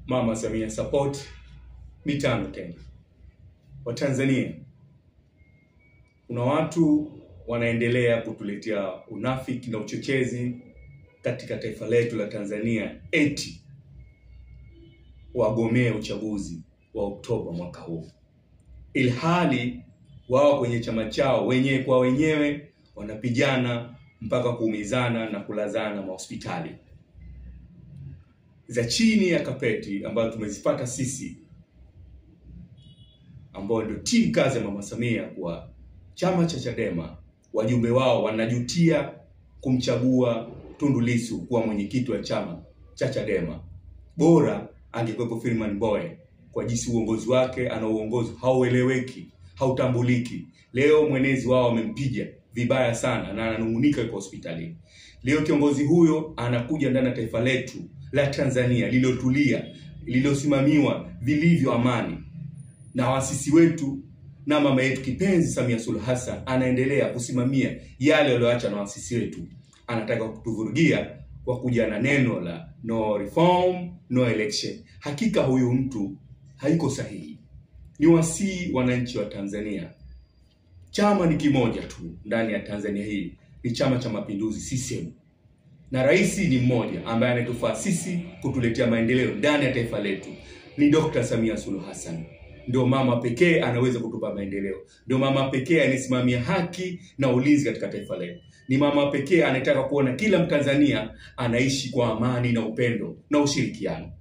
Mama Samia support mitano tena. Watanzania, kuna watu wanaendelea kutuletea unafiki na uchochezi katika taifa letu la Tanzania eti wagomee uchaguzi wa Oktoba mwaka huu, ilhali wao kwenye chama chao wenyewe kwa wenyewe wanapigana mpaka kuumizana na kulazana mahospitali za chini ya kapeti ambazo tumezipata sisi, ambao ndio timu kazi ya Mama Samia kwa chama cha Chadema. Wajumbe wao wanajutia kumchagua Tundu Lissu kuwa mwenyekiti wa chama cha Chadema. Bora angekuwepo Freeman Mbowe, kwa jinsi uongozi wake ana uongozi haueleweki, hautambuliki. Leo mwenezi wao amempiga vibaya sana na ananungunika kwa hospitali. Leo kiongozi huyo anakuja ndani ya taifa letu la Tanzania lililotulia, lililosimamiwa vilivyo amani na wasisi wetu na mama yetu kipenzi Samia Suluhu Hassan, anaendelea kusimamia yale walioacha na wasisi wetu. Anataka kutuvurugia kwa kuja na neno la no reform, no election. Hakika huyu mtu haiko sahihi. Ni wasii wananchi wa Tanzania, chama ni kimoja tu ndani ya Tanzania hii, ni Chama cha Mapinduzi CCM. Na rais ni mmoja ambaye anatufaa sisi kutuletea maendeleo ndani ya taifa letu, ni Dr. Samia Suluhu Hassan. Ndio mama pekee anaweza kutupa maendeleo. Ndio mama pekee anasimamia haki na ulinzi katika taifa letu. Ni mama pekee anataka kuona kila Mtanzania anaishi kwa amani na upendo na ushirikiano.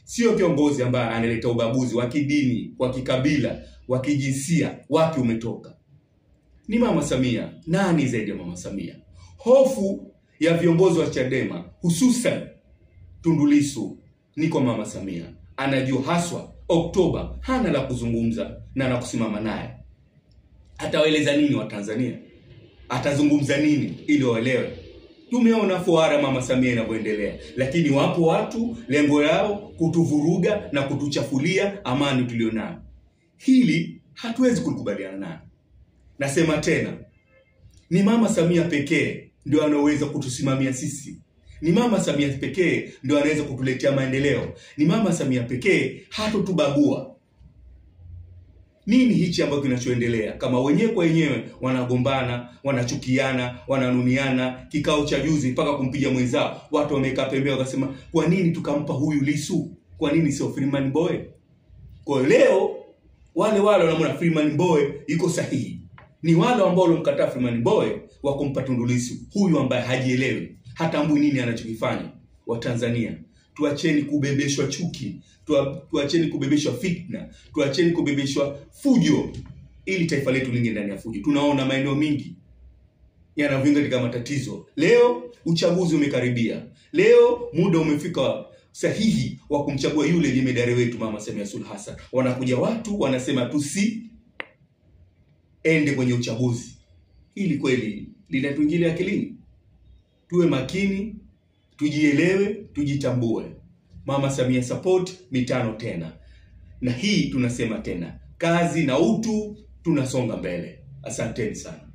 Sio kiongozi ambaye analeta ubaguzi wa kidini, wa kikabila, wa kijinsia, wapi umetoka. Ni Mama Samia. Nani zaidi ya Mama Samia? Hofu ya viongozi wa Chadema, hususan Tundu Lissu, ni kwa Mama Samia. Anajua haswa Oktoba hana la kuzungumza na la kusimama naye. Atawaeleza nini wa Tanzania? Atazungumza nini ili waelewe? Tumeona fuara Mama Samia inavyoendelea, lakini wapo watu lengo yao kutuvuruga na kutuchafulia amani tulionayo. Hili hatuwezi kukubaliana nalo. Nasema tena, ni Mama Samia pekee ndio anaweza kutusimamia sisi. Ni Mama Samia pekee ndio anaweza kutuletea maendeleo. Ni Mama Samia pekee hatotubagua. Nini hichi ambacho kinachoendelea? Kama wenyewe kwa wenyewe wanagombana, wanachukiana, wananuniana, kikao cha juzi mpaka kumpiga mwenzao, watu wamekaa pembeni wakasema, kwa nini tukampa huyu Lissu? Kwa nini sio Freeman Mbowe? Kwa leo wale wanaona Freeman Mbowe yuko sahihi. Ni wale ambao walimkataa Freeman Mbowe wa kumpa Tundu Lissu, huyu ambaye hajielewi, hatambui nini anachokifanya. Wa Tanzania, tuacheni kubebeshwa chuki, tuacheni kubebeshwa fitna, tuacheni kubebeshwa fujo ili taifa letu linge ndani ya fujo. Tunaona maeneo mingi yanavinga katika matatizo. Leo uchaguzi umekaribia. Leo muda umefika sahihi wa kumchagua yule jemedari wetu Mama Samia Suluhu Hassan. Wanakuja watu wanasema ende kwenye uchaguzi. Hili kweli linatuingilia akilini? Tuwe makini, tujielewe, tujitambue. Mama Samia support mitano tena. Na hii tunasema tena, kazi na utu, tunasonga mbele. Asanteni sana.